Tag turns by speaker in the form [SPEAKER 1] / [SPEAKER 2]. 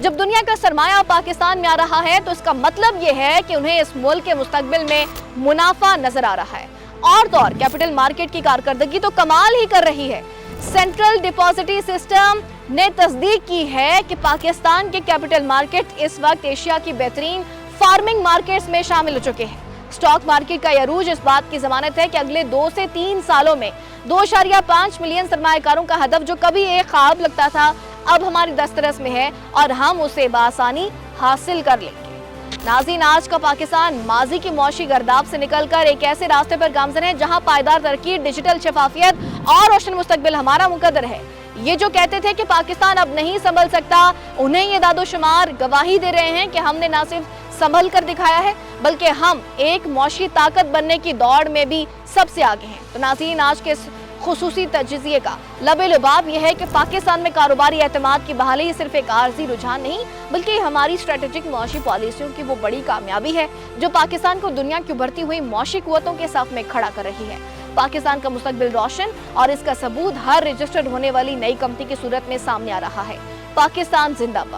[SPEAKER 1] جب دنیا کا سرمایہ پاکستان میں آ رہا ہے تو اس کا مطلب یہ ہے کہ انہیں اس ملک کے مستقبل میں منافع نظر آ رہا ہے، اور تو اور کیپٹل مارکیٹ کی کارکردگی تو کمال ہی کر رہی ہے۔ سینٹرل ڈپازٹری سسٹم نے تصدیق کی ہے کہ پاکستان کے کیپٹل مارکیٹ اس وقت ایشیا کی بہترین فارمنگ مارکیٹس میں شامل ہو چکے ہیں۔ سٹاک مارکیٹ کا یہ عروج اس بات کی ضمانت ہے کہ اگلے 2 سے 3 سالوں میں 2.5 ملین سرمایہ کاروں کا ہدف جو کبھی ایک خواب لگتا تھا اب ہماری دسترس میں ہے اور ہم اسے بآسانی حاصل کر لیں گے۔ ناظرین، آج کا پاکستان ماضی کی معاشی گرداب سے نکل کر ایک ایسے راستے پر گامزن ہے جہاں پائیدار ترقی، ڈیجیٹل شفافیت اور روشن مستقبل ہمارا مقدر ہے۔ یہ جو کہتے تھے کہ پاکستان اب نہیں سنبھل سکتا، انہیں یہ داد و شمار گواہی دے رہے ہیں کہ ہم نے نہ صرف سنبھل کر دکھایا ہے بلکہ ہم ایک معاشی طاقت بننے کی دوڑ میں بھی سب سے آگے ہیں۔ تو ناظرین، آج کے اس خصوصی تجزیے کا لباب یہ ہے کہ پاکستان میں کاروباری اعتماد کی بحالی صرف ایک عارضی رجحان نہیں بلکہ ہماری اسٹریٹجک معاشی پالیسیوں کی وہ بڑی کامیابی ہے جو پاکستان کو دنیا کی ابھرتی ہوئی معاشی قوتوں کے صف میں کھڑا کر رہی ہے۔ پاکستان کا مستقبل روشن اور اس کا ثبوت ہر رجسٹرڈ ہونے والی نئی کمپنی کی صورت میں سامنے آ رہا ہے۔ پاکستان زندہ باد۔